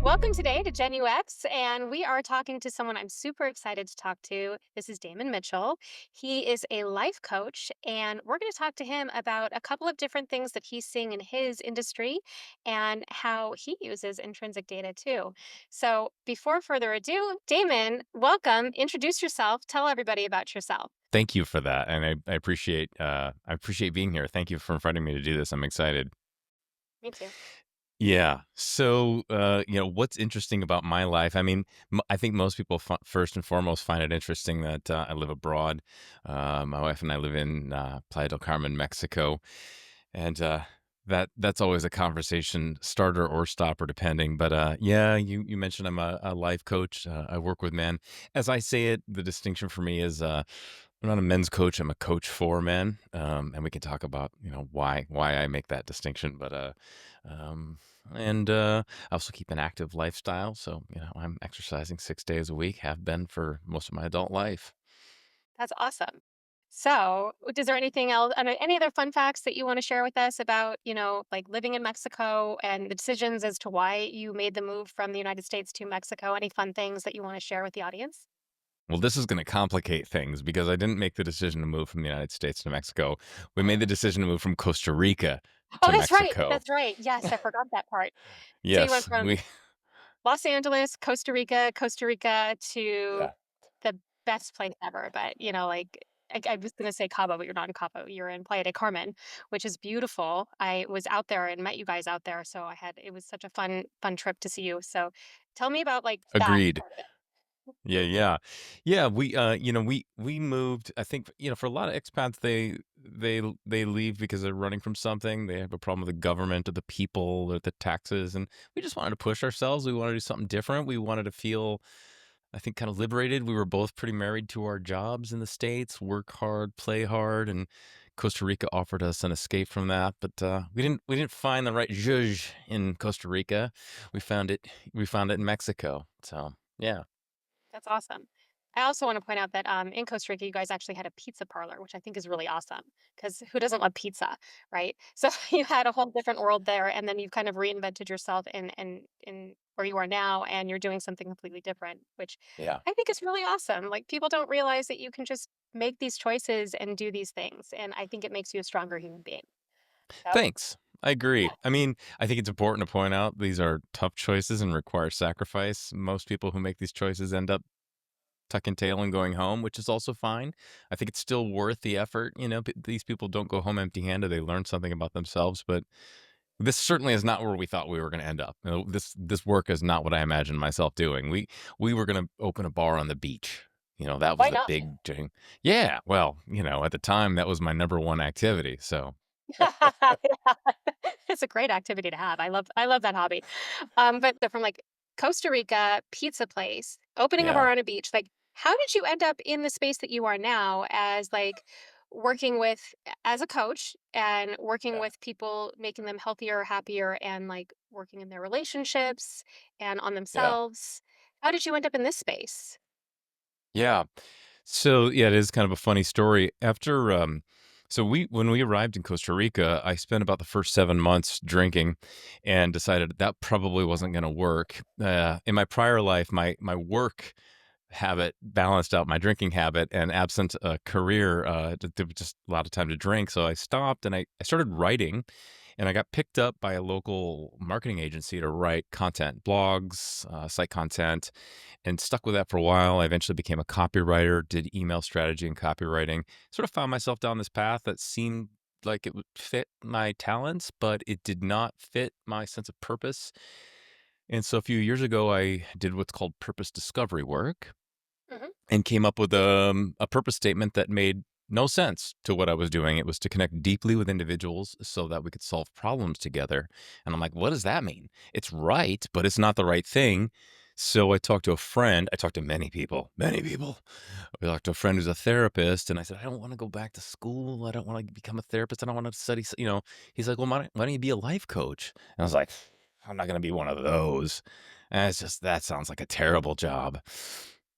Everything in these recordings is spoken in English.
Welcome today to Gen UX, and we are talking to someone I'm super excited to talk to. This is Damon Mitchell. He is a life coach, and we're going to talk to him about a couple of different things that he's seeing in his industry and how he uses intrinsic data too. So, before further ado, Damon, welcome. Introduce yourself. Tell everybody about yourself. Thank you for that, and I appreciate being here. Thank you for inviting me to do this. I'm excited. Me too. Yeah. So, what's interesting about my life? I mean, I think most people first and foremost find it interesting that I live abroad. My wife and I live in Playa del Carmen, Mexico, and that's always a conversation starter or stopper, depending. But yeah, you mentioned I'm a life coach. I work with men. As I say it, the distinction for me is I'm not a men's coach. I'm a coach for men, and we can talk about why I make that distinction. But um, I also keep an active lifestyle, so I'm exercising 6 days a week. Have been for most of my adult life. That's awesome. So, is there anything else, any other fun facts that you want to share with us about, like living in Mexico and the decisions as to why you made the move from the United States to Mexico? Any fun things that you want to share with the audience? Well, this is going to complicate things because I didn't make the decision to move from the United States to Mexico. We made the decision to move from Costa Rica Oh, to that's right. Mexico. That's right. Yes, I forgot that part. So you went Yes, from we. Los Angeles, Costa Rica to Yeah. the best place ever. But, I was going to say Cabo, but you're not in Cabo. You're in Playa de Carmen, which is beautiful. I was out there and met you guys out there. So it was such a fun trip to see you. So tell me about like that Agreed. part of it. Yeah, yeah. Yeah, we moved, I think, for a lot of expats they leave because they're running from something. They have a problem with the government or the people or the taxes, and we just wanted to push ourselves. We wanted to do something different. We wanted to feel, I think, kind of liberated. We were both pretty married to our jobs in the States, work hard, play hard, and Costa Rica offered us an escape from that, but we didn't find the right zhuzh in Costa Rica. We found it we found it in Mexico. So, yeah. That's awesome. I also want to point out that in Costa Rica, you guys actually had a pizza parlor, which I think is really awesome because who doesn't love pizza, right? So you had a whole different world there, and then you've kind of reinvented yourself in where you are now, and you're doing something completely different, which Yeah. I think is really awesome. Like people don't realize that you can just make these choices and do these things, and I think it makes you a stronger human being. So Thanks. I agree. I mean, I think it's important to point out these are tough choices and require sacrifice. Most people who make these choices end up tucking tail and going home, which is also fine. I think it's still worth the effort. These people don't go home empty-handed. They learn something about themselves, but this certainly is not where we thought we were going to end up. This work is not what I imagined myself doing. We were going to open a bar on the beach. That was why the not? big thing. Yeah, well, at the time that was my number one activity. So, Yeah. It's a great activity to have. I love that hobby. But from like Costa Rica pizza place, opening a yeah. bar on a beach, like how did you end up in the space that you are now as like working with as a coach and working Yeah. with people, making them healthier, happier, and like working in their relationships and on Yeah. themselves? How did you end up in this space? Yeah. So yeah, it is kind of a funny story. So when we arrived in Costa Rica, I spent about the first 7 months drinking, and decided that probably wasn't going to work. In my prior life, my work habit balanced out my drinking habit, and absent a career, there was just a lot of time to drink. So I stopped, and I started writing, and I got picked up by a local marketing agency to write content, blogs, site content, and stuck with that for a while. I eventually became a copywriter, did email strategy and copywriting, sort of found myself down this path that seemed like it would fit my talents, but it did not fit my sense of purpose. And so a few years ago, I did what's called purpose discovery work Hmm. and came up with a purpose statement that made no sense to what I was doing. It was to connect deeply with individuals so that we could solve problems together. And I'm like, what does that mean? It's right, but it's not the right thing. So I talked to a friend. I talked to many people, many people. I talked to a friend who's a therapist, and I said, I don't want to go back to school. I don't want to become a therapist. I don't want to study. He's like, well, why don't you be a life coach? And I was like, I'm not going to be one of those. And it's just, that sounds like a terrible job.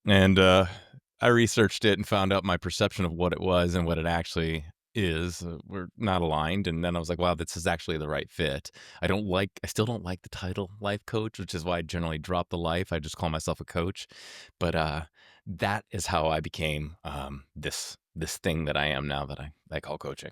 And I researched it and found out my perception of what it was and what it actually is, we're not aligned, and then I was like, "Wow, this is actually the right fit." I still don't like the title life coach, which is why I generally drop the life, I just call myself a coach, but, that is how I became, this thing that I am now that I call coaching.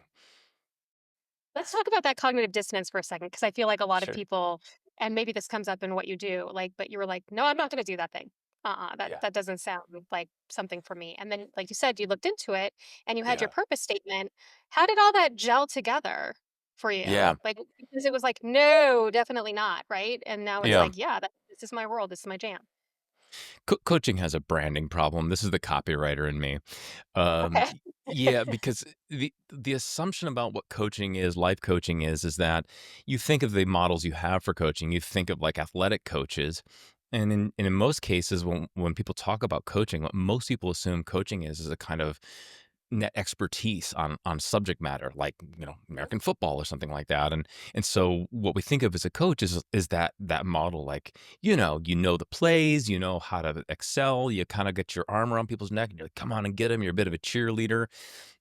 Let's talk about that cognitive dissonance for a second, because I feel like a lot of Sure. people, and maybe this comes up in what you do, like, but you were like, "No, I'm not gonna do that thing. That Yeah. that doesn't sound like something for me." And then, like you said, you looked into it and you had your Yeah. purpose statement. How did all that gel together for you? Yeah. Like, because it was like, "No, definitely not," right? And now it's Yeah. like, "Yeah, this is my world. This is my jam." Coaching has a branding problem. This is the copywriter in me. Okay. Yeah, because the assumption about what coaching is, life coaching is that you think of the models you have for coaching, you think of like athletic coaches, and in most cases, when people talk about coaching, what most people assume coaching is a kind of net expertise on subject matter, like American football or something like that, and so what we think of as a coach is that model, like you know the plays, you know how to excel, you kind of get your arm around people's neck, and you're like, come on and get them. You're a bit of a cheerleader,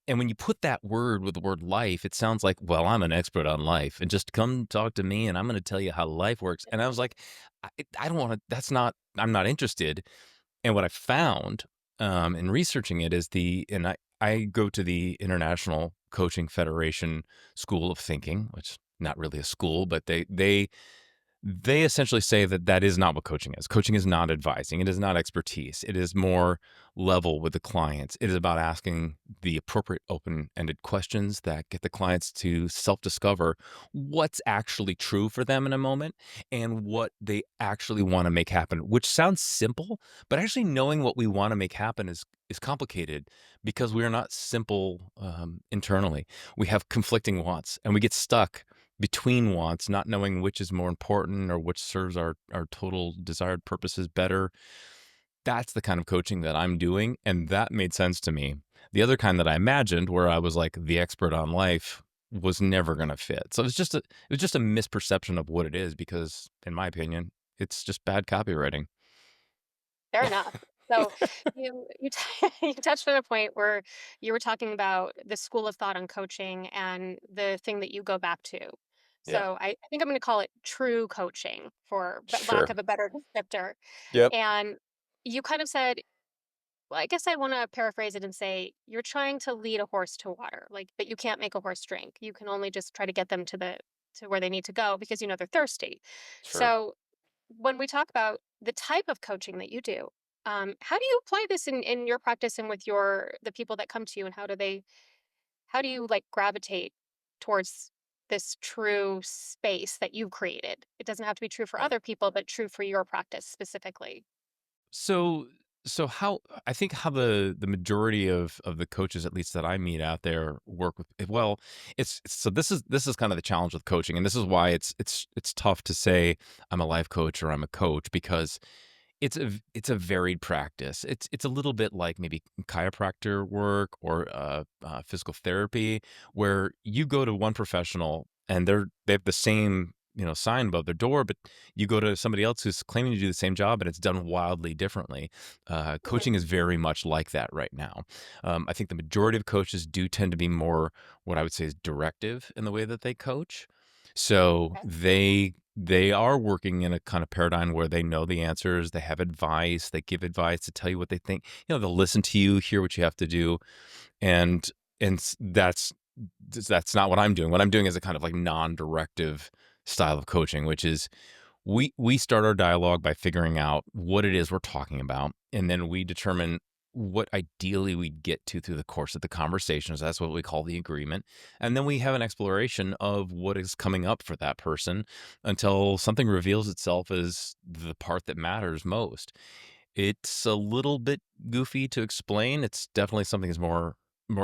and when you put that word with the word life, it sounds like, well, I'm an expert on life, and just come talk to me, and I'm going to tell you how life works. And I was like, I don't want to. That's not. I'm not interested. And what I found, in researching it is I go to the International Coaching Federation School of Thinking, which not really a school, but they essentially say that that is not what coaching is. Coaching is not advising. It is not expertise. It is more level with the clients. It is about asking the appropriate open-ended questions that get the clients to self-discover what's actually true for them in a moment and what they actually want to make happen, which sounds simple, but actually knowing what we want to make happen is complicated because we are not simple internally. We have conflicting wants and we get stuck between wants, not knowing which is more important or which serves our total desired purposes better. That's the kind of coaching that I'm doing, and that made sense to me. The other kind that I imagined, where I was like the expert on life, was never going to fit. So it was just a misperception of what it is because, in my opinion, it's just bad copywriting. Fair enough. So you touched on a point where you were talking about the school of thought on coaching and the thing that you go back to. Yeah. So I think I'm going to call it true coaching for lack Sure. of a better descriptor. Yep. And you kind of said, well, I guess I want to paraphrase it and say you're trying to lead a horse to water, like, but you can't make a horse drink. You can only just try to get them to where they need to go because you know they're thirsty. Sure. So when we talk about the type of coaching that you do, how do you apply this in your practice and with the people that come to you, and how do you like gravitate towards this true space that you've created? It doesn't have to be true for Right. other people, but true for your practice specifically. So so how I think how the majority of the coaches, at least that I meet out there, work with well, so this is kind of the challenge with coaching, and this is why it's tough to say I'm a life coach or I'm a coach because it's a varied practice. It's a little bit like maybe chiropractor work or physical therapy, where you go to one professional and they have the same sign above their door, but you go to somebody else who's claiming to do the same job and it's done wildly differently. Mhm. Coaching is very much like that right now. I think the majority of coaches do tend to be more what I would say is directive in the way that they coach. So Okay. they are working in a kind of paradigm where they know the answers, they have advice, they give advice to tell you what they think. They'll listen to you, hear what you have to do, and that's not what I'm doing. What I'm doing is a kind of like non-directive style of coaching, which is we start our dialogue by figuring out what it is we're talking about, and then we determine what ideally we get to through the course of the conversations. That's what we call the agreement. And then we have an exploration of what is coming up for that person until something reveals itself as the part that matters most. It's a little bit goofy to explain. It's definitely something that's more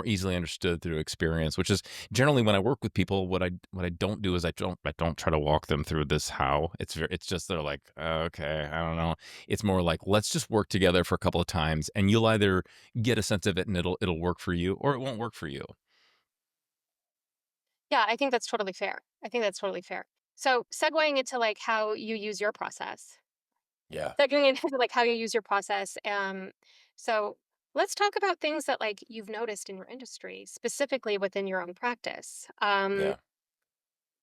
easily understood through experience, which is generally when I work with people, what I don't do is I don't try to walk them through this how. It's just they're like, okay, I don't know. It's more like let's just work together for a couple of times and you'll either get a sense of it and it'll work for you or it won't work for you. Yeah, I think that's totally fair. I think that's totally fair. So segueing into like how you use your process. Yeah. Segueing into like how you use your process. So let's talk about things that like you've noticed in your industry, specifically within your own practice. Yeah.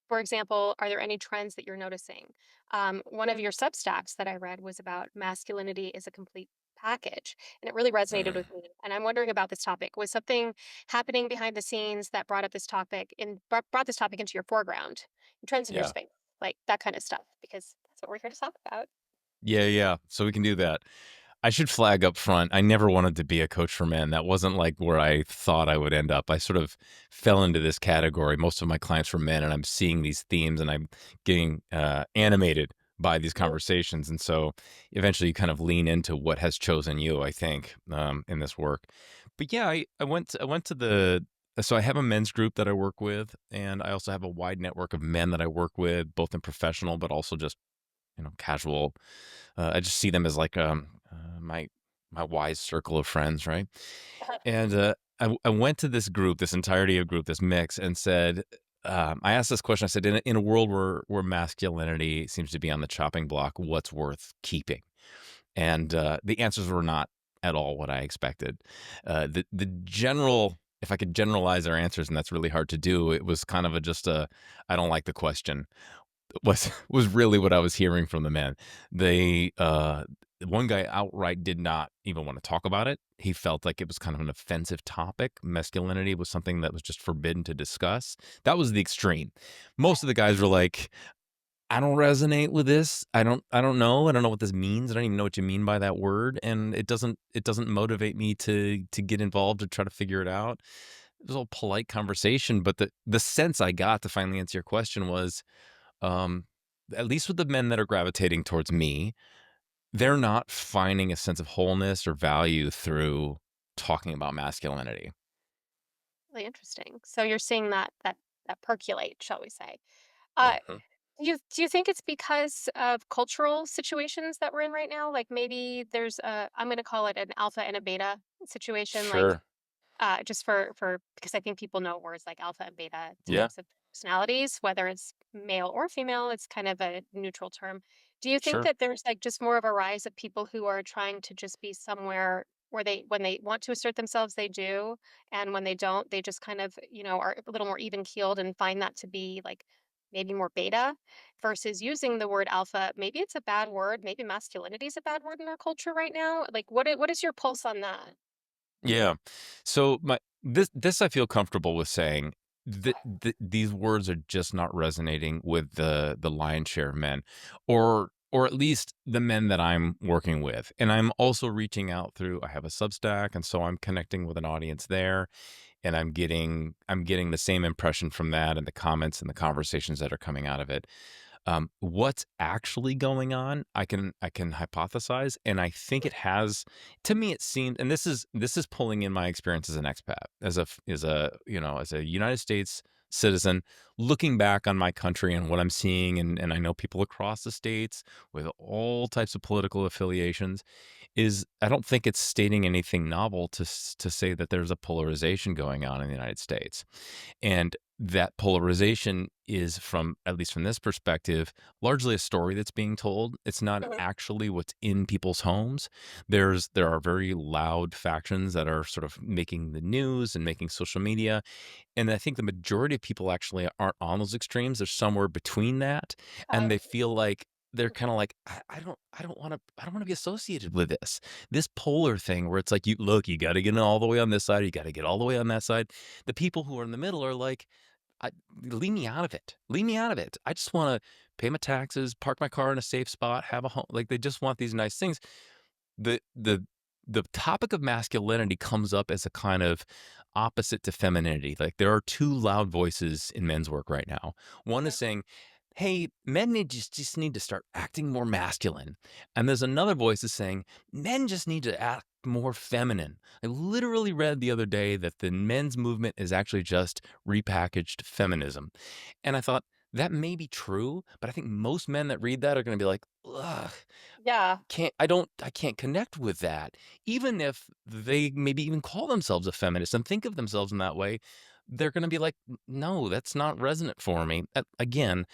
For example, are there any trends that you're noticing? One of your Substacks that I read was about masculinity is a complete package, and it really resonated Mm, with me. And I'm wondering about this topic. Was something happening behind the scenes that brought up this topic and brought this topic into your foreground, trends in your yeah. space, like that kind of stuff? Because that's what we're here to talk about. Yeah, yeah. So we can do that. I should flag up front, I never wanted to be a coach for men. That wasn't like where I thought I would end up. I sort of fell into this category. Most of my clients were men, and I'm seeing these themes, and I'm getting animated by these Mhm. conversations. And so eventually you kind of lean into what has chosen you, I think, in this work. But yeah, I went to so I have a men's group that I work with, and I also have a wide network of men that I work with, both in professional, but also just, casual. I just see them as like my wise circle of friends, right? And I went to this group, this entirety of group, this mix, and said, I asked this question. I said, in a world where masculinity seems to be on the chopping block, what's worth keeping? And the answers were not at all what I expected. The general, if I could generalize their answers, and that's really hard to do, it was kind of just a, I don't like the question was really what I was hearing from the men. They one guy outright did not even want to talk about it. He felt like it was kind of an offensive topic. Masculinity was something that was just forbidden to discuss. That was the extreme. Most of the guys were like, I don't resonate with this. I don't know. I don't know what this means. I don't even know what you mean by that word. And it doesn't motivate me to get involved to try to figure it out. It was all polite conversation, but the sense I got to finally answer your question was um, at least with the men that are gravitating towards me, they're not finding a sense of wholeness or value through talking about masculinity. Really interesting. So you're seeing that percolate, shall we say? Uh, Mhm. do you think it's because of cultural situations that we're in right now? Like maybe there's a I'm going to call it an alpha and a beta situation. Like Sure. just for because I think people know words like alpha and beta Yeah. types of personalities, whether it's male or female, it's kind of a neutral term. Do you think Sure. that there's like just more of a rise of people who are trying to just be somewhere where they when they want to assert themselves, they do, and when they don't, they just kind of, are a little more even keeled and find that to be like maybe more beta versus using the word alpha. Maybe it's a bad word. Maybe masculinity is a bad word in our culture right now. Like what is your pulse on that? Yeah. So this I feel comfortable with saying that these words are just not resonating with the lion's share of men, or at least the men that I'm working with. And I'm also reaching out through, I have a Substack, and so I'm connecting with an audience there, and I'm getting the same impression from that and the comments and the conversations that are coming out of it. What's actually going on, I can hypothesize, and I think it has. To me, it seemed, and this is pulling in my experience as an expat, as a United States citizen, looking back on my country and what I'm seeing, and I know people across the states with all types of political affiliations. Is I don't think it's stating anything novel to say that there's a polarization going on in the United States. And that polarization is, from at least from this perspective, largely a story that's being told. It's not Mhm. actually what's in people's homes. There are very loud factions that are sort of making the news and making social media, and I think the majority of people actually aren't on those extremes. They're somewhere between that, and they feel like they're kind of like, I don't want to be associated with this polar thing where it's like, you got to get all the way on this side, you got to get all the way on that side. The people who are in the middle are like, I, leave me out of it. Leave me out of it. I just want to pay my taxes, park my car in a safe spot, have a home. Like, they just want these nice things. The the the topic of masculinity comes up as a kind of opposite to femininity. Like, there are two loud voices in men's work right now. One is saying, "Hey, men just need to start acting more masculine," and there's another voice is saying, "Men just need to act more feminine." I literally read the other day that the men's movement is actually just repackaged feminism, and I thought that may be true, but I think most men that read that are going to be like, "Ugh, Yeah. I can't connect with that." Even if they maybe even call themselves a feminist and think of themselves in that way, they're gonna be like, No, that's not resonant for me." Again,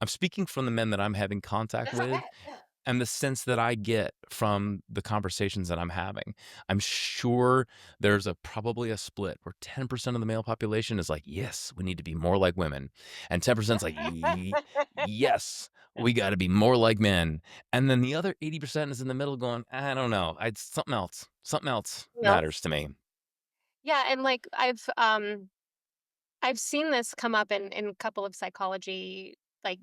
I'm speaking from the men that I'm having contact That's with. okay. Yeah. and the sense that I get from the conversations that I'm having. I'm sure there's probably a split where 10% of the male population is like, "Yes, we need to be more like women." And 10% is like, Yes, we gotta be more like men." And then the other 80% is in the middle going, "I don't know. I something else. Something else No. matters to me." Yeah, and like I've seen this come up in a couple of psychology like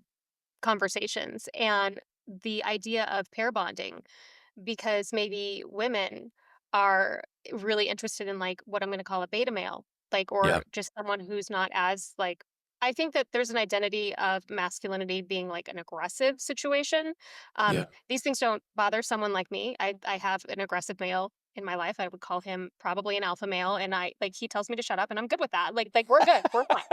conversations, and the idea of pair bonding, because maybe women are really interested in like what I'm going to call a beta male, like, Yeah. or just someone who's not as like, I think that there's an identity of masculinity being like an aggressive situation. Yeah. These things don't bother someone like me. I have an aggressive male in my life. I would call him probably an alpha male, and I like he tells me to shut up, and I'm good with that. Like we're good, we're fine.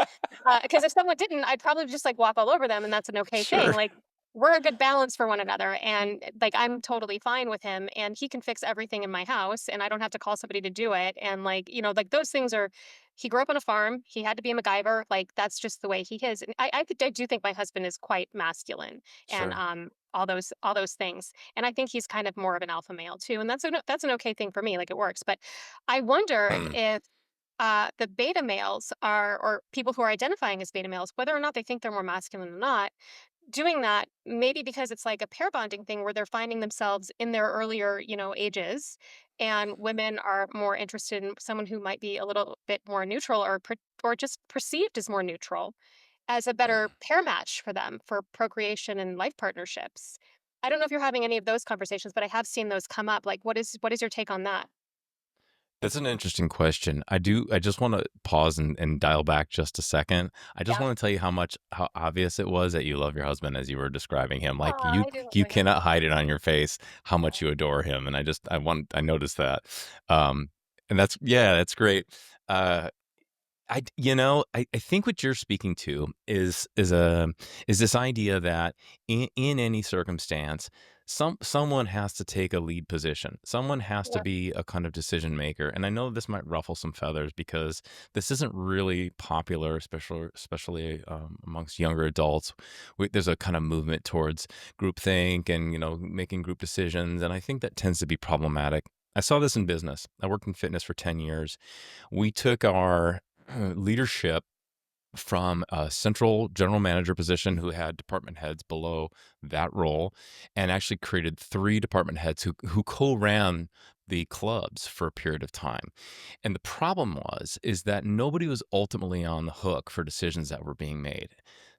Because if someone didn't, I'd probably just like walk all over them, and that's an okay thing. Sure. Like we're a good balance for one another, and like I'm totally fine with him, and he can fix everything in my house, and I don't have to call somebody to do it. And like like those things are. He grew up on a farm. He had to be a MacGyver. Like that's just the way he is. And I do think my husband is quite masculine, and Sure. all those things. And I think he's kind of more of an alpha male too, and that's an okay thing for me. Like it works. But I wonder if the beta males are, or people who are identifying as beta males, whether or not they think they're more masculine or not, doing that maybe because it's like a pair bonding thing where they're finding themselves in their earlier, ages, and women are more interested in someone who might be a little bit more neutral, or or just perceived as more neutral, as a better pair match for them for procreation and life partnerships. I don't know if you're having any of those conversations, but I have seen those come up. Like, what is your take on that? That's an interesting question. I just wanna pause and dial back just a second. I just Yeah. wanna tell you how obvious it was that you love your husband as you were describing him. Like, Oh, I do love you my husband. cannot hide it on your face how Yeah. much you adore him, and I noticed that. Um, and that's great. Uh I think what you're speaking to is this idea that in any circumstance, someone has to take a lead position. Someone has to Yeah. be a kind of decision maker. And I know this might ruffle some feathers because this isn't really popular, especially amongst younger adults. There's a kind of movement towards groupthink and making group decisions, and I think that tends to be problematic. I saw this in business. I worked in fitness for 10 years. We took our leadership from a central general manager position who had department heads below that role, and actually created 3 department heads who co-ran the clubs for a period of time. And the problem is that nobody was ultimately on the hook for decisions that were being made.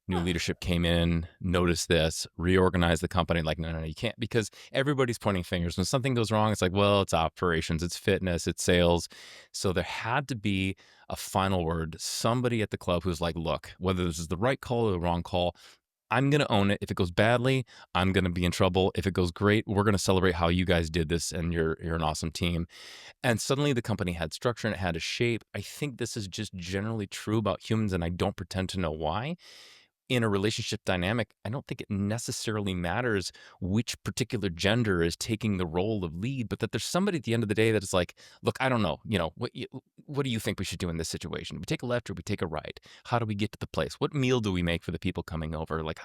New Huh. leadership came in, noticed this, reorganized the company like, "No, no, no, you can't," because everybody's pointing fingers. When something goes wrong, it's like, "Well, it's operations, it's fitness, it's sales." So there had to be a final word, somebody at the club who's like, "Look, whether this is the right call or the wrong call, I'm gonna own it. If it goes badly, I'm gonna be in trouble. If it goes great, we're gonna celebrate how you guys did this, and you're an awesome team." And suddenly the company had structure and it had a shape. I think this is just generally true about humans, and I don't pretend to know why. In a relationship dynamic, I don't think it necessarily matters which particular gender is taking the role of lead, but that there's somebody at the end of the day that is like, "Look, I don't know, what do you think we should do in this situation? We take a left or we take a right? How do we get to the place? What meal do we make for the people coming over? Like,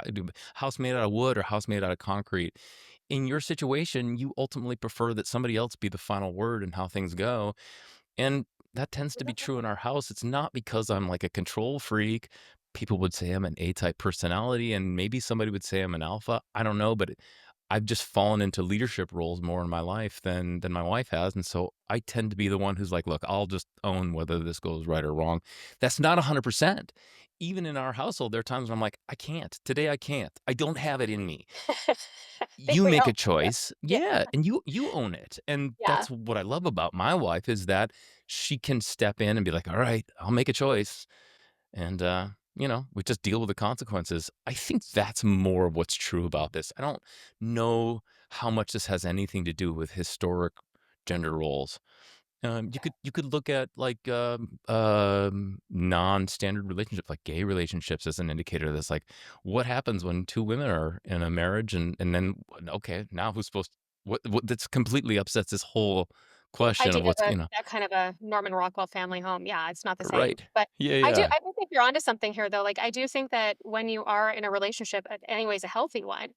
house made out of wood or house made out of concrete?" In your situation, you ultimately prefer that somebody else be the final word in how things go, and that tends to be true in our house. It's not because I'm like a control freak. People would say I'm an A-type personality, and maybe somebody would say I'm an alpha. I don't know, but I've just fallen into leadership roles more in my life than my wife has, and so I tend to be the one who's like, "Look, I'll just own whether this goes right or wrong." That's not 100%. Even in our household, there are times when I'm like, "I can't. Today I can't. I don't have it in me." I think You we make a all do. choice. Yeah. Yeah, and you own it, and Yeah. that's what I love about my wife is that she can step in and be like, "All right, I'll make a choice," and, we just deal with the consequences. I think that's more of what's true about this. I don't know how much this has anything to do with historic gender roles. You could look at, like, non-standard relationships, like gay relationships as an indicator that's like, what happens when 2 women are in a marriage and then, okay, now who's supposed what that's completely upsets this whole I question do of what's, have a that kind of a Norman Rockwell family home. Yeah, it's not the same. right. But Yeah, yeah. I do think you're onto something here though. Like I do think that when you are in a relationship, anyways, a healthy one,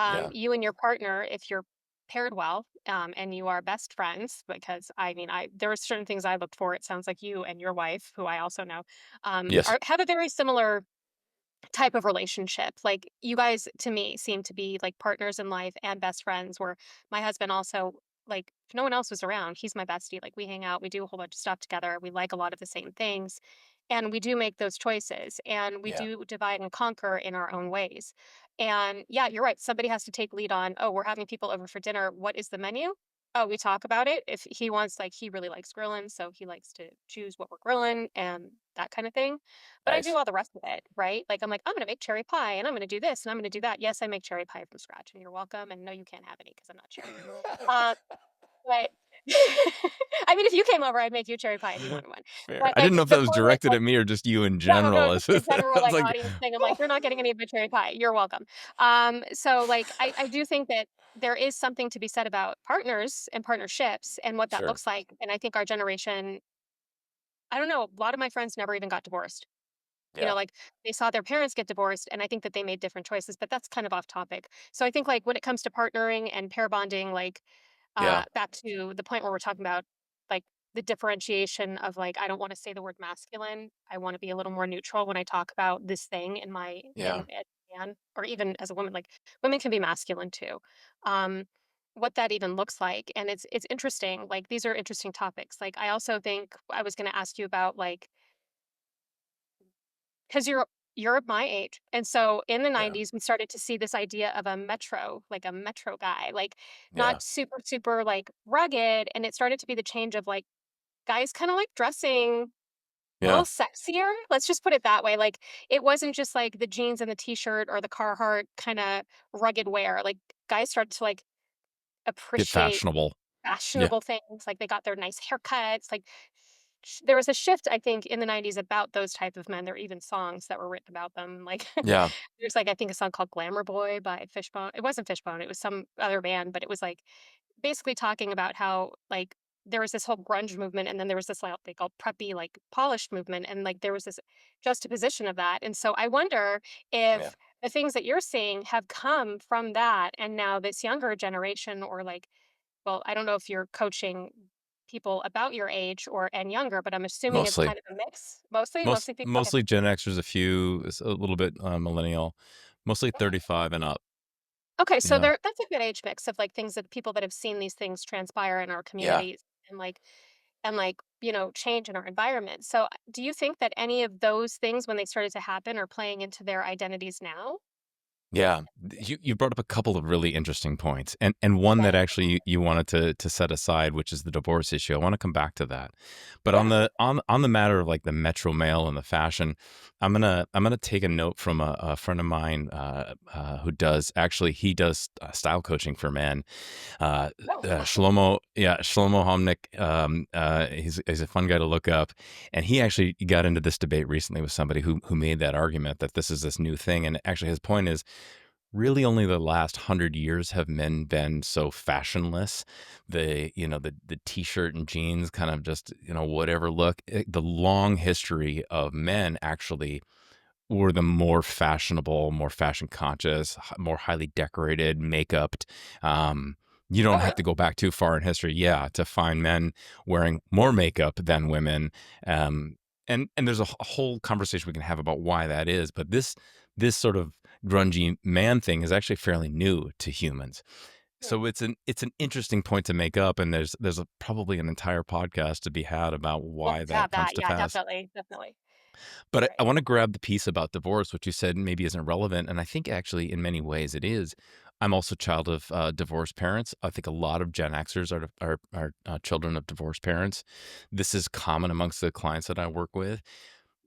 Yeah. you and your partner, if you're paired well, and you are best friends, because I mean, there are certain things I look for. It sounds like you and your wife, who I also know, Yes. are have a very similar type of relationship. Like you guys to me seem to be like partners in life and best friends where my husband also like if no one else was around, he's my bestie. Like we hang out, we do a whole bunch of stuff together. We like a lot of the same things. And we do make those choices and we Yeah. do divide and conquer in our own ways. And yeah, you're right. Somebody has to take lead on, oh, we're having people over for dinner. What is the menu? Oh, we talk about it. If he wants, like, he really likes grilling, so he likes to choose what we're grilling and that kind of thing. But I do Nice. all the rest of it, right? Like, I'm like, "I'm gonna make cherry pie, and I'm gonna do this, and I'm gonna do that." Yes, I make cherry pie from scratch, and you're welcome, and no, you can't have any because 'cause I'm not cherry. Um, but I mean, if you came over, I'd make you cherry pie if you wanted one. Fair. But, I didn't like, know if the that was point is, directed like at me or just you in no, no, general. just a I general, was like, like, audience thing. I'm like, "You're not getting any of my cherry pie. You're welcome." So, like, I do think that there is something to be said about partners and partnerships and what that sure. looks like, and I think our generation I don't know, a lot of my friends never even got divorced. You know, Yeah. like, they saw their parents get divorced, and I think that they made different choices, but that's kind of off topic. So I think, like, when it comes to partnering and pair bonding, like, Yeah. back to the point where we're talking about, like, the differentiation of, like, I don't wanna say the word masculine. I wanna be a little more neutral when I talk about this thing in my Yeah. as a man or even as a woman, like, women can be masculine too. Um, what that even looks like, and it's interesting, like, these are interesting topics. Like, I also think I was gonna ask you about, like, 'cause you're my age, and so in the Yeah. '90s, we started to see this idea of a metro, like a metro guy, like, Yeah. not super, super, like, rugged, and it started to be the change of, like, guys kinda, like, dressing a little Yeah. sexier, let's just put it that way, like, it wasn't just, like, the jeans and the t-shirt or the Carhartt kinda rugged wear, like, guys started to, like, Get appreciate fashionable. Yeah. fashionable things, like, they got their nice haircuts, like, there was a shift, I think, in the '90s about those type of men. There were even songs that were written about them, like, Yeah. there's, like, I think a song called "Glamour Boy" by Fishbone. It wasn't Fishbone, it was some other band, but it was, like, basically talking about how, like, there was this whole grunge movement, and then there was this, like, they called preppy, like, polished movement, and, like, there was this juxtaposition of that, and so I wonder Yeah. if the things that you're seeing have come from that, and now this younger generation or, like, well, I don't know if you're coaching people about your age or and younger, but I'm assuming it's Mostly. kind of a mix. Mostly? Most Mostly people? Okay. mostly Gen Xers, a few, a little bit millennial, mostly Okay. 35 and up. Okay, so Yeah. that's a good age mix of, like, things that people that have seen these things transpire in our Yeah. communities and, change in our environment. So, do you think that any of those things when they started to happen are playing into their identities now? Yeah, you brought up a couple of really interesting points, and one Yeah. that actually you wanted to set aside, which is the divorce issue. I want to come back to that, but on Yeah. the matter of like the metro male and the fashion, I'm gonna take a note from a friend of mine who does actually he does style coaching for men, Oh, awesome. Shlomo Homnick. He's a fun guy to look up, and he actually got into this debate recently with somebody who made that argument that this is this new thing, and actually his point is really only the last 100 years have men been so fashionless. The t-shirt and jeans kind of just whatever look. The long history of men actually were the more fashionable, more fashion conscious, more highly decorated, makeuped. Um, you Oh, don't have really? to go back too far in history, yeah, to find men wearing more makeup than women. Um, and there's a whole conversation we can have about why that is. But this sort of grungy man thing is actually fairly new to humans. Hmm. So it's an interesting point to make up, and probably an entire podcast to be had about Well, why to that have comes that, to yeah, pass. definitely, definitely. But I Right. want to grab the piece about divorce, which you said maybe isn't relevant, and I think actually in many ways it is. I'm also a child of divorced parents. I think a lot of Gen Xers are children of divorced parents. This is common amongst the clients that I work with.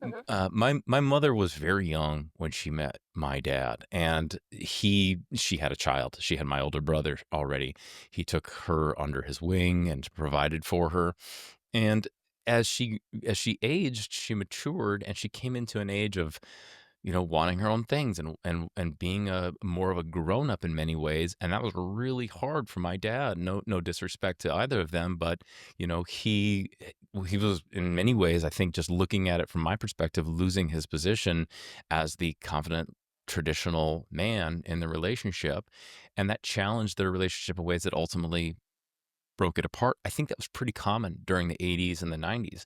Mhm. My mother was very young when she met my dad, and she had a child. She had my older brother already. He took her under his wing and provided for her. And as she aged, she matured and she came into an age of wanting her own things and being a more of a grown up in many ways, and that was really hard for my dad. No disrespect to either of them, but he was in many ways, I think, just looking at it from my perspective, losing his position as the confident traditional man in the relationship, and that challenged their relationship in ways that ultimately broke it apart. I think that was pretty common during the 80s and the 90s.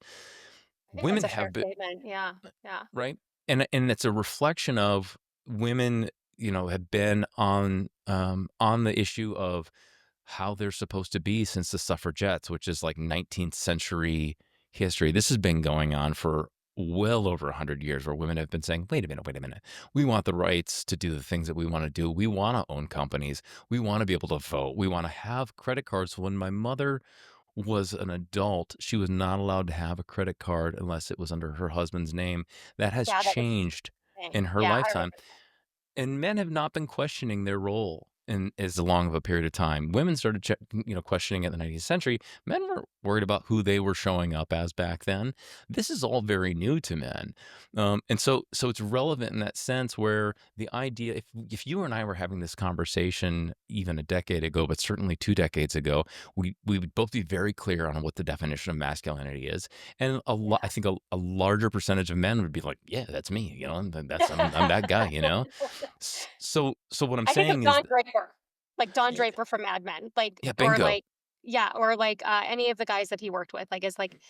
I think that's Women a fair have been statement. Yeah. Yeah. right? And it's a reflection of women, have been on the issue of how they're supposed to be since the suffragettes, which is like 19th century history. This has been going on for well over 100 years, where women have been saying, wait a minute. We want the rights to do the things that we want to do. We want to own companies. We want to be able to vote. We want to have credit cards. When my mother was an adult, she was not allowed to have a credit card unless it was under her husband's name. That has Yeah, that was changed the thing. in her Yeah, I lifetime. remember. And men have not been questioning their role in as long of a period of time. Women started questioning it in the 19th century. Men were worried about who they were showing up as back then. This is all very new to men. And so it's relevant in that sense, where the idea, if you and I were having this conversation even a decade ago, but certainly 2 decades ago, we would both be very clear on what the definition of masculinity is. And I think a larger percentage of men would be like, yeah, that's me, I'm that guy, Yeah. So what I'm I think of saying is Don that, Draper, like Don yeah, Draper from Mad Men, like, yeah, or bingo. like, yeah, or like any of the guys that he worked with, like, is like,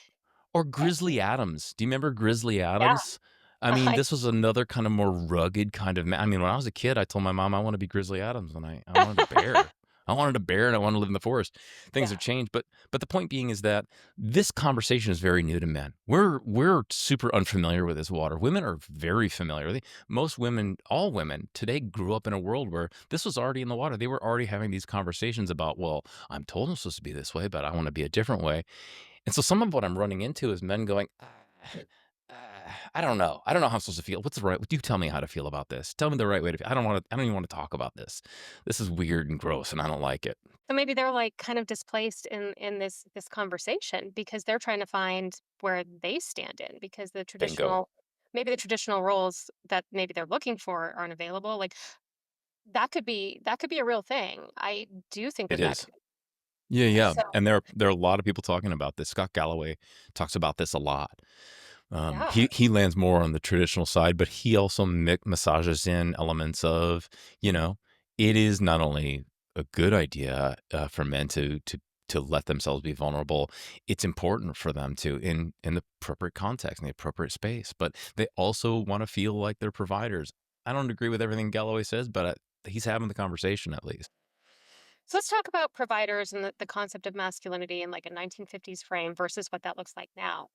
Or eh, Grizzly Adams. Do you remember Grizzly yeah, Adams? I mean, I this was another kind of more rugged kind of man. I mean, when I was a kid, I told my mom I want to be Grizzly Adams, and I wanted a bear. I wanted a bear, and I wanted to live in the forest. Things yeah. have changed, but the point being is that this conversation is very new to men. We're super unfamiliar with this water. Women are very familiar. Most women, all women today, grew up in a world where this was already in the water. They were already having these conversations about, well, I'm told I'm supposed to be this way, but I want to be a different way. And so some of what I'm running into is men going, I don't know. I don't know how I'm supposed to feel. What's the right? You tell me how to feel about this. Tell me the right way to feel. I don't want to. I don't even want to talk about this. This is weird and gross, and I don't like it. So maybe they're like kind of displaced in this conversation because they're trying to find where they stand in because the Bingo. traditional, maybe the traditional roles that maybe they're looking for aren't available. Like that could be a real thing. I do think It that that is. could be. Yeah, yeah. So And there are a lot of people talking about this. Scott Galloway talks about this a lot. yeah. He lands more on the traditional side, but he also massages in elements of, you know, it is not only a good idea for men to let themselves be vulnerable. It's important for them to in the appropriate context, in the appropriate space. But they also want to feel like they're providers. I don't agree with everything Galloway says, but he's having the conversation at least. So let's talk about providers and the concept of masculinity in like a 1950s frame versus what that looks like now.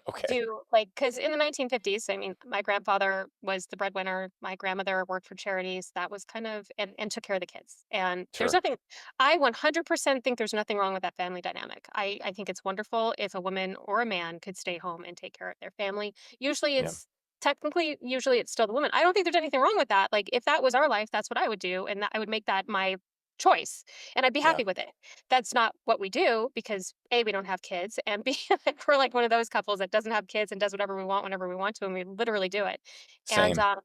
Okay. Do like because in the 1950s, I mean, my grandfather was the breadwinner. My grandmother worked for charities. That was kind of and took care of the kids. And there's Sure. nothing. I 100% think there's nothing wrong with that family dynamic. I think it's wonderful if a woman or a man could stay home and take care of their family. Usually, Yeah. usually it's still the woman. I don't think there's anything wrong with that. Like if that was our life, that's what I would do, and I would make that my choice and I'd be Yeah. happy with it. That's not what we do because A, we don't have kids, and B, like, we're like one of those couples that doesn't have kids and does whatever we want whenever we want to, and we literally do it. And Same.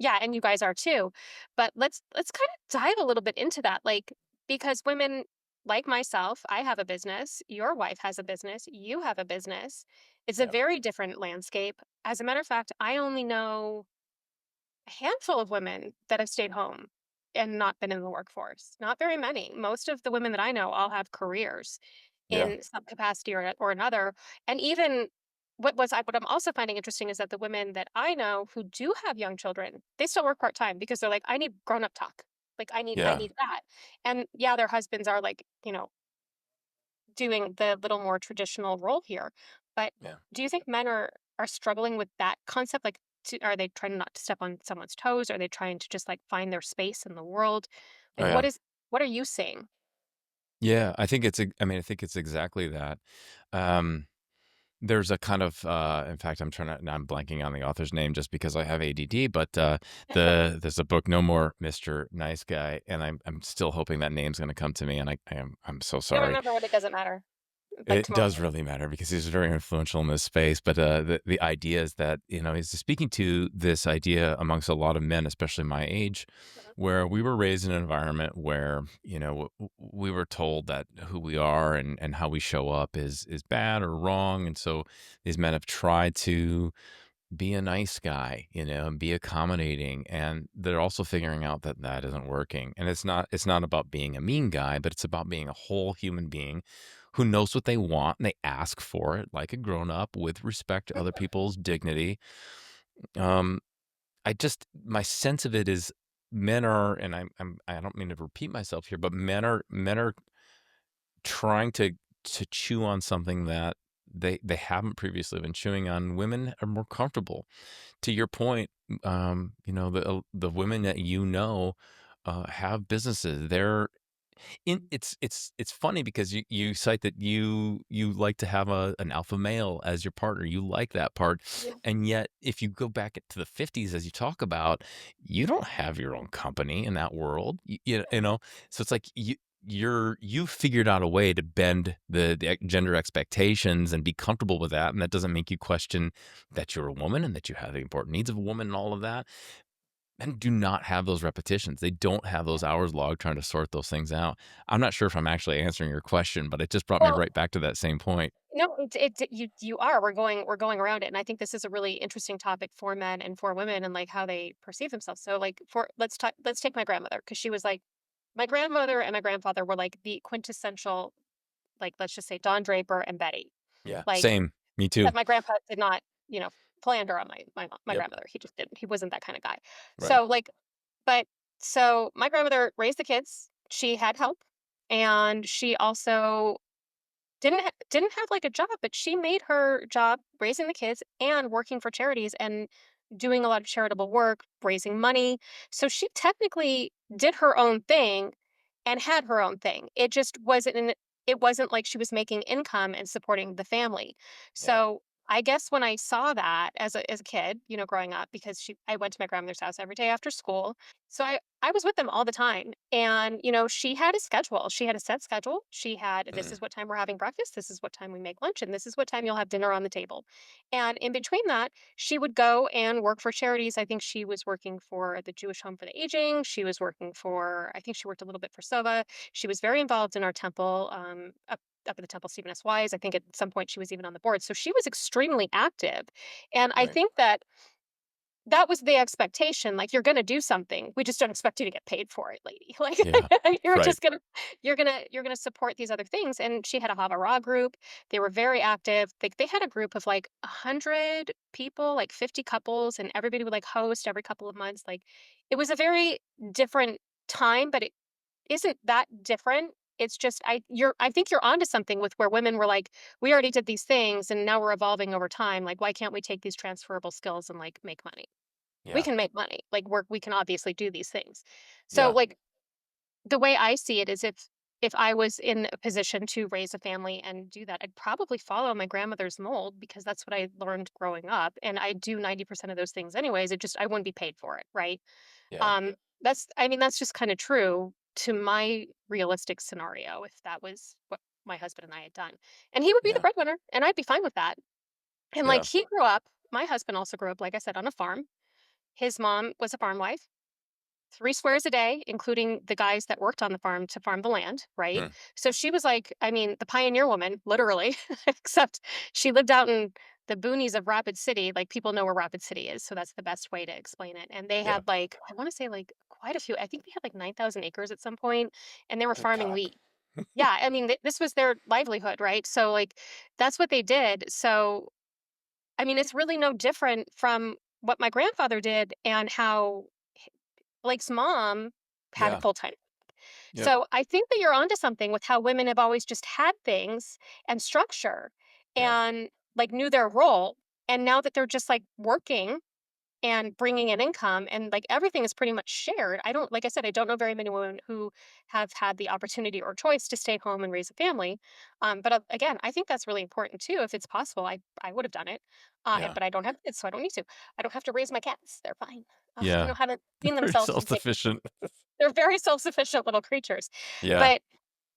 yeah, and you guys are too. But let's kind of dive a little bit into that, like because women like myself, I have a business, your wife has a business, you have a business. It's a Yeah. very different landscape. As a matter of fact, I only know a handful of women that have stayed home and not been in the workforce. Not very many. Most of the women that I know all have careers Yeah. in some capacity or another. And even what I'm also finding interesting is that the women that I know who do have young children, they still work part time because they're like, I need grown up talk. Like I Yeah. need that. And yeah, their husbands are like, doing the little more traditional role here. But Yeah. do you think men are struggling with that concept? Like, are they trying not to step on someone's toes? Are they trying to just like find their space in the world? Oh Like, yeah. what are you seeing? Yeah, I mean, I think it's exactly that. Um, there's a kind of, in fact, now I'm blanking on the author's name just because I have ADD, but there's a book, No More Mr. Nice Guy, and I'm still hoping that name's going to come to me, and I'm so Don't sorry. remember what it doesn't matter. like It tomorrow does morning. really matter because he's very influential in this space. But the idea is that, he's speaking to this idea amongst a lot of men, especially my age, Mhm. where we were raised in an environment where, we were told that who we are and how we show up is bad or wrong. And so these men have tried to be a nice guy, and be accommodating. And they're also figuring out that that isn't working. And it's not about being a mean guy, but it's about being a whole human being who knows what they want and they ask for it like a grown up with respect to other people's dignity. Um, my sense of it is men are, and I don't mean to repeat myself here, but men are trying to chew on something that they haven't previously been chewing on. Women are more comfortable. To your point, the women that have businesses. It's funny because you cite that you like to have an alpha male as your partner. You like that part, Yeah. and yet if you go back to the 50s, as you talk about, you don't have your own company in that world. So it's like you figured out a way to bend the gender expectations and be comfortable with that, and that doesn't make you question that you're a woman and that you have the important needs of a woman and all of that. Men do not have those repetitions. They don't have those hours logged trying to sort those things out. I'm not sure if I'm actually answering your question, but it just brought me Well, right back to that same point. no, you are. We're going around it, and I think this is a really interesting topic for men and for women, and like how they perceive themselves. So, like, for let's take my grandmother because she was like my grandmother and my grandfather were like the quintessential, like, let's just say Don Draper and Betty. Yeah. Like, Same. Me too. except my grandpa did not, philander on my Yep. grandmother. He just didn't. He wasn't that kind of guy. Right. So like, but so my grandmother raised the kids. She had help, and she also didn't have, like, a job, but she made her job raising the kids and working for charities and doing a lot of charitable work, raising money. So she technically did her own thing and had her own thing. It wasn't like she was making income and supporting the family. Yeah. So, I guess when I saw that as a kid, growing up because I went to my grandmother's house every day after school. So I was with them all the time. And, she had a schedule. She had a set schedule. She had, this Mm. is what time we're having breakfast. This is what time we make lunch. And this is what time you'll have dinner on the table. And in between that, she would go and work for charities. I think she was working for the Jewish Home for the Aging. She was working for, I think she worked a little bit for Sova. She was very involved in our temple, up at the temple Stephen S. Wise. I think at some point she was even on the board. So she was extremely active. And I Right. think that was the expectation, like, "You're gonna do something, we just don't expect you to get paid for it, lady." Like, Yeah. you're Right. just gonna you're gonna support these other things, and she had a Havara group. They were very active. They had a group of, like, 100 people, like, 50 couples, and everybody would, like, host every couple of months. Like, it was a very different time, but it isn't that different. It's just I think you're onto something with where women were like, "We already did these things, and now we're evolving over time, like, why can't we take these transferable skills and, like, make money?" We Yeah. can make money, like, we can obviously do these things. So, Yeah. like, the way I see it is if I was in a position to raise a family and do that, I'd probably follow my grandmother's mold because that's what I learned growing up, and I do 90% of those things anyways. I wouldn't be paid for it, right? Yeah. Um, that's just kinda true to my realistic scenario if that was what my husband and I had done. And he would be the Yeah. breadwinner, and I'd be fine with that. And, like, Yeah. he grew up my husband also grew up, like I said, on a farm. His mom was a farm wife. 3 swears a day, including the guys that worked on the farm to farm the land, right? Hmm. So she was like, I mean, the pioneer woman, literally, except she lived out in the boonies of Rapid City. Like, people know where Rapid City is, so that's the best way to explain it. And they Yeah. had, like, I want to say, like, quite a few. I think they had like 9,000 acres at some point, and they were Good farming God. wheat. Yeah, I mean, this was their livelihood, right? So, like, that's what they did. So, I mean, it's really no different from what my grandfather did and how Blake's mom had a Yeah. full-time. Yep. So I think that you're onto something with how women have always just had things and structure Yeah. and, like, knew their role. And now that they're just, like, working and bringing in income and, like, everything is pretty much shared. I don't, like I said, I don't know very many women who have had the opportunity or choice to stay home and raise a family. But again, I think that's really important too. If it's possible, I would have done it. Yeah. But I don't have kids, so I don't need to. I don't have to raise my cats. They're fine. They know Yeah. how to clean Very themselves and take. self-sufficient. They're very self-sufficient little creatures. Yeah. But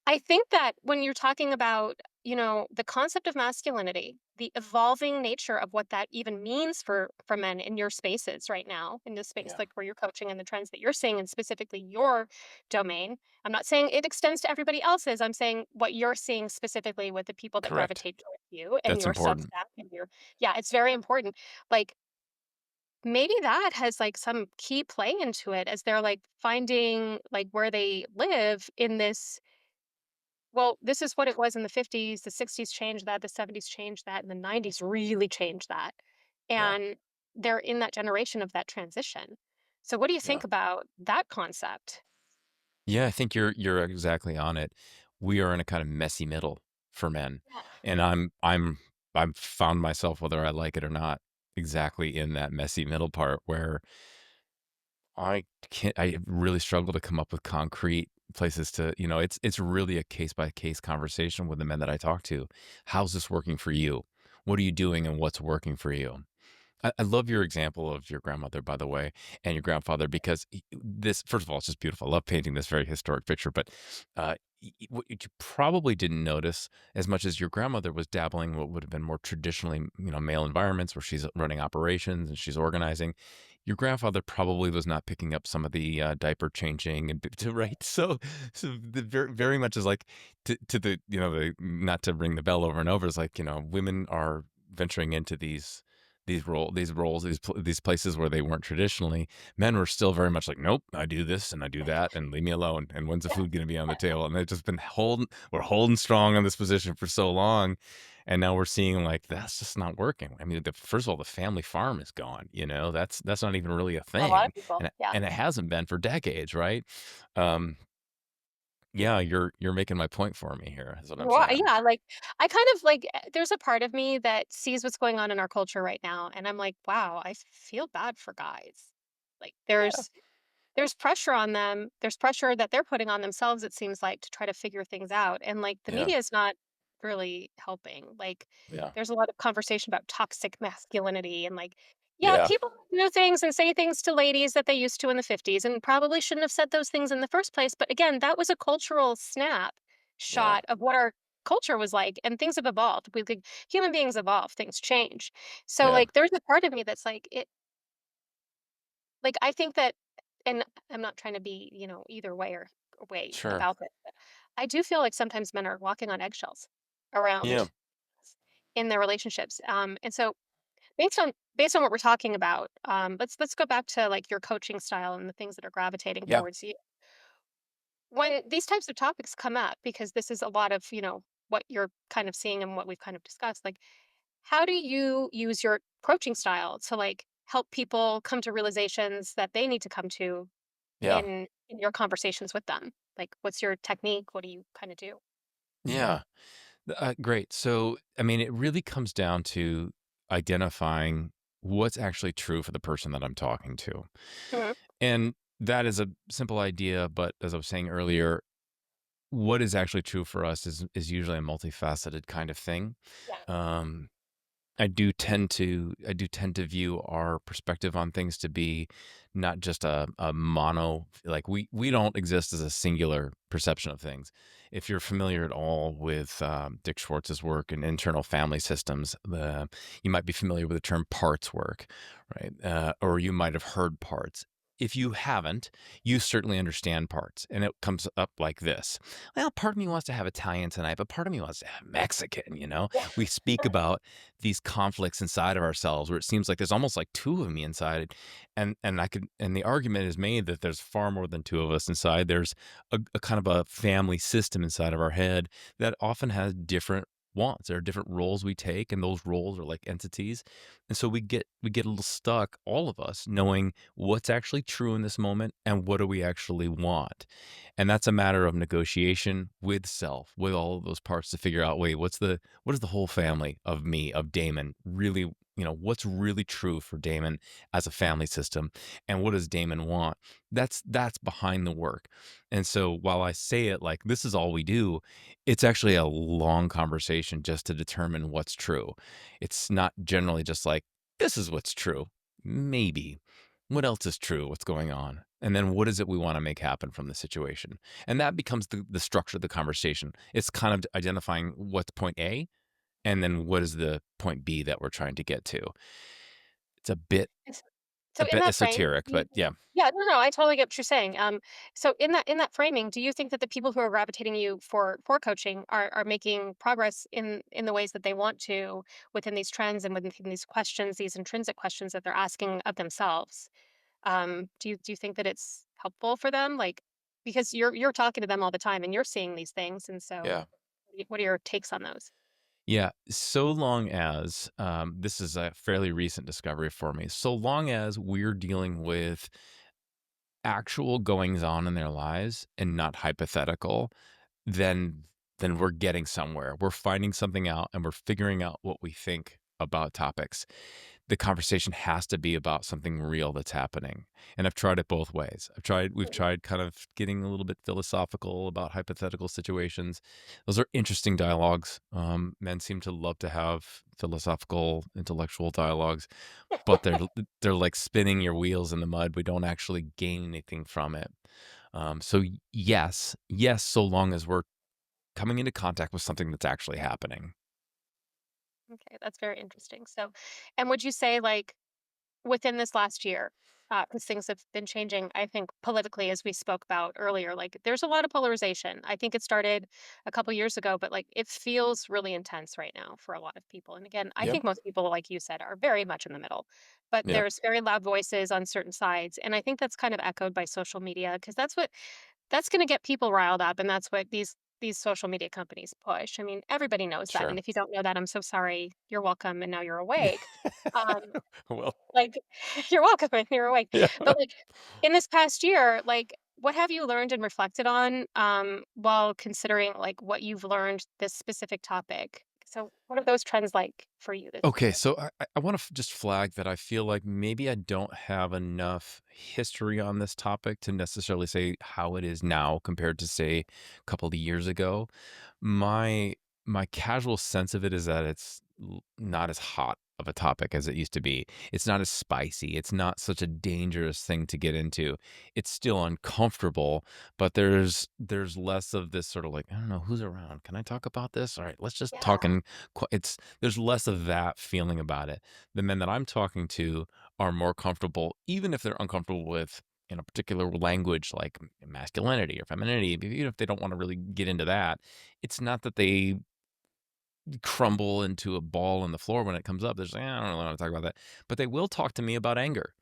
I think that when you're talking about the concept of masculinity, the evolving nature of what that even means for men in your spaces right now, in the space Yeah. like where you're coaching and the trends that you're seeing and specifically your domain. I'm not saying it extends to everybody else's. I'm saying what you're seeing specifically with the people that Correct. gravitate towards you and That's your important. Substack and your yeah, it's very important. Like maybe that has like some key play into it as they're like finding like where they live in this well, this is what it was in the 50s, the 60s changed that, the 70s changed that, and the 90s really changed that. Yeah. And they're in that generation of that transition. So what do you Yeah. think about that concept? Yeah, I think you're exactly on it. We are in a kind of messy middle for men. Yeah. And I'm found myself, whether I like it or not, exactly in that messy middle part where I really struggle to come up with concrete places to, it's really a case by case conversation with the men that I talk to. How's this working for you? What are you doing and what's working for you? I love your example of your grandmother, by the way, and your grandfather, because this, first of all, it's just beautiful. I love painting this very historic picture, but what you probably didn't notice as much as your grandmother was dabbling in what would have been more traditionally, male environments where she's running operations and she's organizing. Your grandfather probably was not picking up some of the diaper changing and right. So the very much is like to the not to ring the bell over and over is like women are venturing into these roles, these places where they weren't traditionally. Men were still very much like, nope, I do this and I do that, and leave me alone. And when's the Yeah. food going to be on the table? And they've just been we're holding strong on this position for so long, and now we're seeing like that's just not working. I mean, first of all, the family farm is gone. That's not even really a A lot of thing, people. and Yeah. and it hasn't been for decades, right? Um, yeah, you're making my point for me here. Is what I'm Well, saying. yeah, like I kind of like there's a part of me that sees what's going on in our culture right now and I'm like, wow, I feel bad for guys. Like Yeah, there's pressure on them. There's pressure that they're putting on themselves, it seems like, to try to figure things out. And like the yeah, media is not really helping. Like yeah, there's a lot of conversation about toxic masculinity and like, yeah, yeah, people do things and say things to ladies that they used to in the 50s and probably shouldn't have said those things in the first place. But again, that was a cultural snap yeah, shot of what our culture was like and things have evolved. We like human beings evolve, things change. So yeah. like there's a part of me that's like I think that and I'm not trying to be, either way or way Sure. about it, but I do feel like sometimes men are walking on eggshells Yeah, around in their relationships. And so based on what we're talking about, let's go back to like your coaching style and the things that are gravitating yeah, towards you. When these types of topics come up, because this is a lot of, what you're kind of seeing and what we've kind of discussed, like how do you use your coaching style to like help people come to realizations that they need to come to yeah. in your conversations with them? Like, what's your technique? What do you kind of do? Yeah. Great. So, I mean, it really comes down to identifying what's actually true for the person that I'm talking to. Mhm. And that is a simple idea, but as I was saying earlier, what is actually true for us is usually a multifaceted kind of thing. Yeah. Um, I do tend to view our perspective on things to be not just a mono, like we don't exist as a singular perception of things. If you're familiar at all with Dick Schwartz's work in internal family systems, you might be familiar with the term parts work, right? Or you might have heard parts. If you haven't, you certainly understand parts, and it comes up like this. Well, part of me wants to have Italian tonight, but part of me wants to have Mexican. Yeah. We speak about these conflicts inside of ourselves where it seems like there's almost like two of me inside, and the argument is made that there's far more than two of us inside. There's a kind of a family system inside of our head that often has different wants. There are different roles we take, and those roles are like entities. And so we get a little stuck, all of us, knowing what's actually true in this moment and what do we actually want. And that's a matter of negotiation with self, with all of those parts to figure out, wait, what is the whole family of me, of Damon, really, what's really true for Damon as a family system, and what does Damon want? That's behind the work. And so while I say it like this is all we do, it's actually a long conversation just to determine what's true. It's not generally just like this is what's true. Maybe. What else is true? What's going on? And then what is it we want to make happen from the situation? And that becomes the structure of the conversation. It's kind of identifying what's point A and then what is the point B that we're trying to get to. It's It's a so in bit that frame, esoteric, but yeah. yeah, no, no, I totally get what you're saying. So in that framing, do you think that the people who are gravitating you for coaching are making progress in the ways that they want to within these trends and within these questions, these intrinsic questions that they're asking of themselves? Do you think that it's helpful for them? Like, because you're talking to them all the time and you're seeing these things, and so Yeah. what are your takes on those? Yeah, so long as this is a fairly recent discovery for me, so long as we're dealing with actual goings on in their lives and not hypothetical, then we're getting somewhere. We're finding something out and we're figuring out what we think about topics. The conversation has to be about something real that's happening. And I've tried it both ways. We've Mm. tried kind of getting a little bit philosophical about hypothetical situations. Those are interesting dialogues. Men seem to love to have philosophical, intellectual dialogues, but they're like spinning your wheels in the mud. We don't actually gain anything from it. Yes, so long as we're coming into contact with something that's actually happening. Okay, that's very interesting. So, and would you say like within this last year, because things have been changing, I think politically, as we spoke about earlier, like there's a lot of polarization. I think it started a couple years ago, but like it feels really intense right now for a lot of people. And again, I Yep. think most people, like you said, are very much in the middle, but Yep. there's very loud voices on certain sides. And I think that's kind of echoed by social media because that's going to get people riled up, and that's what these social media companies push. I mean, everybody knows that, and Sure. if you don't know that, I'm so sorry. You're welcome, and now you're awake. Um, Well, like, you're welcome and you're awake. yeah. But, like, in this past year, like, what have you learned and reflected on, while considering, like, what you've learned this specific topic? So, what are those trends like for you this Okay, year? so I want to just flag that I feel like maybe I don't have enough history on this topic to necessarily say how it is now compared to say a couple of years ago. My my casual sense of it is that it's not as hot of a topic as it used to be. It's not as spicy. It's not such a dangerous thing to get into. It's still uncomfortable, but there's less of this sort of like, I don't know who's around. Can I talk about this? All right, let's just talk Yeah. and it's there's less of that feeling about it. The men that I'm talking to are more comfortable, even if they're uncomfortable with in a particular language like masculinity or femininity, even if they don't want to really get into that. It's not that they crumble into a ball on the floor when it comes up. They're just like, I don't really want to talk about that. But they will talk to me about anger.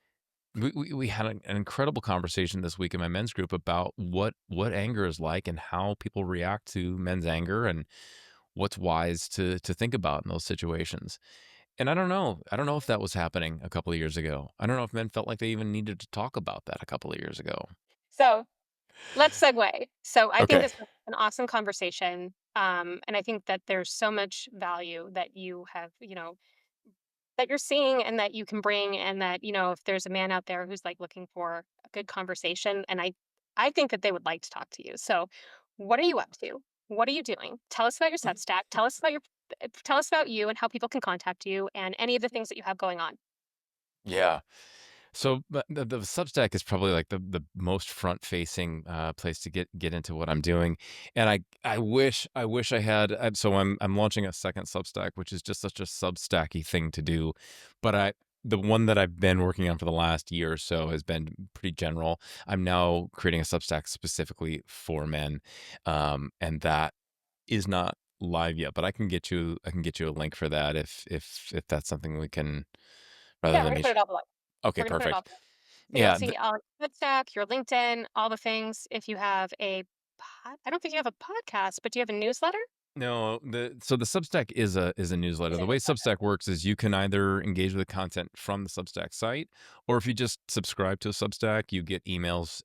We had an incredible conversation this week in my men's group about what anger is like and how people react to men's anger and what's wise to think about in those situations. And I don't know. I don't know if that was happening a couple of years ago. I don't know if men felt like they even needed to talk about that a couple of years ago. So, let's segue. So, I think Okay. this was an awesome conversation, and I think that there's so much value that you have, that you're seeing and that you can bring, and that, if there's a man out there who's, like, looking for a good conversation, and I think that they would like to talk to you. So, what are you up to? What are you doing? Tell us about your Substack. Tell us about you and how people can contact you and any of the things that you have going on. Yeah. So, but the Substack is probably like the most front facing place to get into what I'm doing, and I wish I had. So I'm launching a second Substack, which is just such a Substacky thing to do, but the one that I've been working on for the last year or so has been pretty general. I'm now creating a Substack specifically for men, and that is not live yet. But I can get you a link for that if that's something we can rather Yeah, we're than gonna me. put it all below. Okay, We're gonna put it all perfect. below. So you'll Yeah, see all Substack, your LinkedIn, all the things. If you have I don't think you have a podcast, but do you have a newsletter? no, the Substack is a newsletter. Is a The way newsletter. Substack works is you can either engage with the content from the Substack site, or if you just subscribe to a Substack, you get emails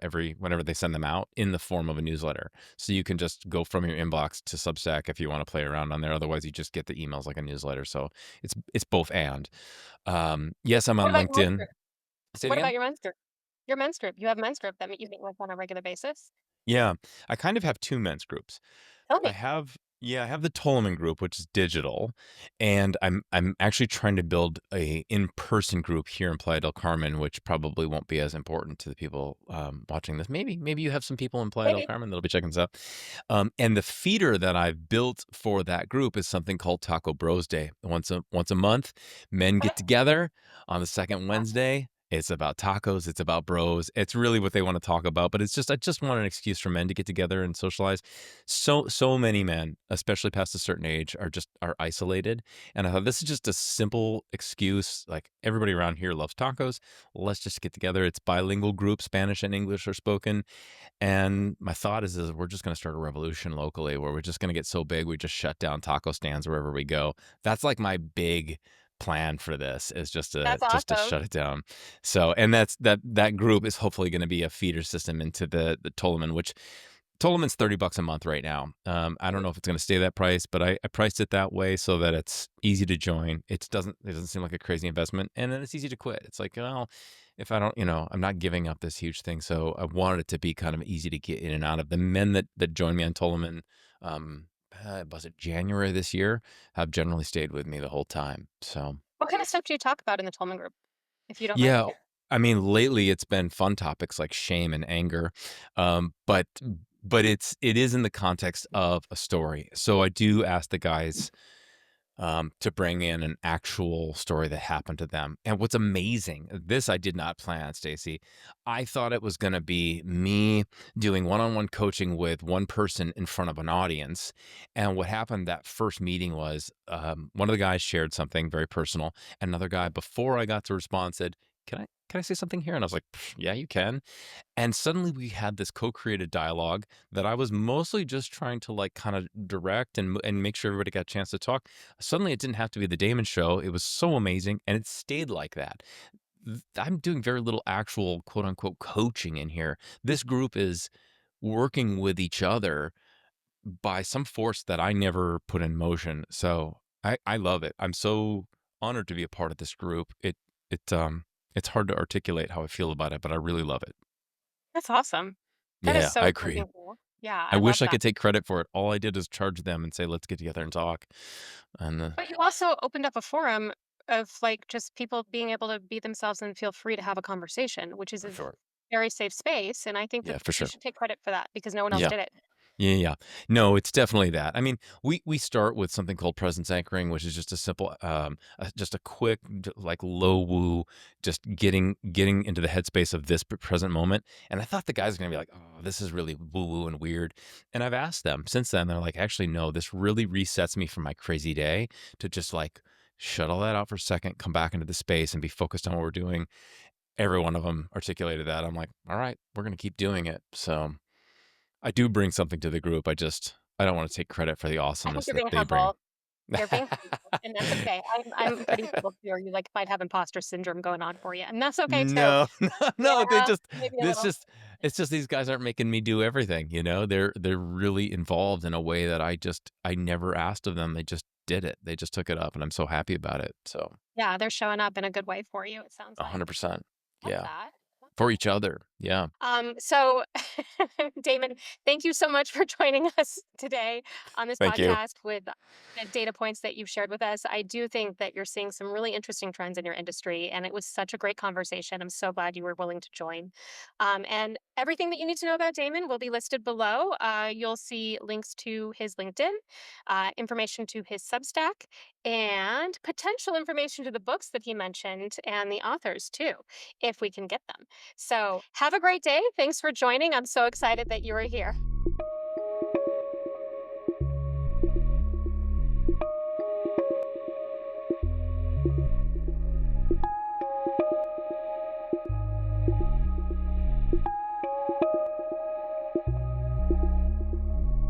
every whenever they send them out in the form of a newsletter. So you can just go from your inbox to Substack if you want to play around on there. Otherwise, you just get the emails like a newsletter. So it's both and. Yes, I'm What on about your men's LinkedIn. group? Say it What about again. your men's group? Your men's group. You have a men's group that you meet with on a regular basis? Yeah, I kind of have two men's groups. Tell I me. have Yeah, I have the Tolman group, which is digital, and I'm actually trying to build a in-person group here in Playa del Carmen, which probably won't be as important to the people watching this. Maybe you have some people in Playa del Maybe. Carmen that'll be checking this out. And the feeder that I've built for that group is something called Taco Bros Day. Once a month, men Okay. get together on the second Awesome. Wednesday. It's about tacos. It's about bros. It's really what they want to talk about. But it's just I just want an excuse for men to get together and socialize. So many men, especially past a certain age, are isolated, and I thought this is just a simple excuse, like, everybody around here loves tacos, let's just get together. It's bilingual group, Spanish and English are spoken, and my thought is we're just gonna start a revolution locally where we're just gonna get so big, we just shut down taco stands wherever we go. That's, like, my big plan for this is That's just to awesome. shut it down. So and that group is hopefully gonna be a feeder system into the Tolman, which Toloman's $30 a month right now. I don't Mhm. know if it's gonna stay that price, but I priced it that way so that it's easy to join. It doesn't seem like a crazy investment, and then it's easy to quit. It's like, well, if I don't, I'm not giving up this huge thing, so I wanted it to be kind of easy to get in and out of. The men that joined me on Toloman, was it January this year, have generally stayed with me the whole time. So What kind of stuff do you talk about in the Tolman group, if you don't mind? yeah, I mean, lately it's been fun topics like shame and anger, but it is in the context of a story. So I do ask the guys to bring in an actual story that happened to them. And what's amazing, this I did not plan, Stacy. I thought it was going to be me doing one-on-one coaching with one person in front of an audience. And what happened that first meeting was one of the guys shared something very personal. Another guy, before I got to respond, said, Can I say something here? And I was like, "Pff, yeah, you can." And suddenly we had this co-created dialogue that I was mostly just trying to like kind of direct and make sure everybody got a chance to talk. Suddenly it didn't have to be the Damon show. It was so amazing and it stayed like that. I'm doing very little actual quote unquote coaching in here. This group is working with each other by some force that I never put in motion. So I love it. I'm so honored to be a part of this group. It's hard to articulate how I feel about it, but I really love it. That's awesome. That is Yeah, I so agree. freaking cool. Yeah, I I love wish I that. could take credit for it. All I did is charge them and say, "Let's get together and talk." And, But you also opened up a forum of, like, just people being able to be themselves and feel free to have a conversation, which is for a sure. very safe space, and I think that Yeah, for you sure. should take credit for that because no one else Yeah. did it. Yeah, yeah. No, it's definitely that. I mean, we start with something called presence anchoring, which is just a simple, just a quick, like low woo, just getting into the headspace of this present moment. And I thought the guys are gonna be like, "Oh, this is really woo woo and weird." And I've asked them since then. They're like, "Actually, no. This really resets me from my crazy day to just like shut all that out for a second, come back into the space, and be focused on what we're doing." Every one of them articulated that. I'm like, "All right, we're gonna keep doing it." So. I do bring something to the group. I don't wanna take credit for the I think awesomeness you're that being they bring. humble. You're being humble, and that's okay. I'm pretty humble too. You, like, might have imposter syndrome going on for you, and that's okay too. No, no, no, Yeah, maybe a this little. just it's just these guys aren't making me do everything, you know? They're really involved in a way that I never asked of them. They just did it. They just took it up, and I'm so happy about it. So, Yeah, they're showing up in a good way for you, it sounds like. 100%. Love Yeah. that. Love For that. each other. Yeah. So Damon, thank you so much for joining us today on this Thank you. podcast with the data points that you've shared with us. I do think that you're seeing some really interesting trends in your industry, and it was such a great conversation. I'm so glad you were willing to join. And everything that you need to know about Damon will be listed below. You'll see links to his LinkedIn, information to his Substack, and potential information to the books that he mentioned and the authors too, if we can get them. So have a great day. Thanks for joining. I'm so excited that you were here.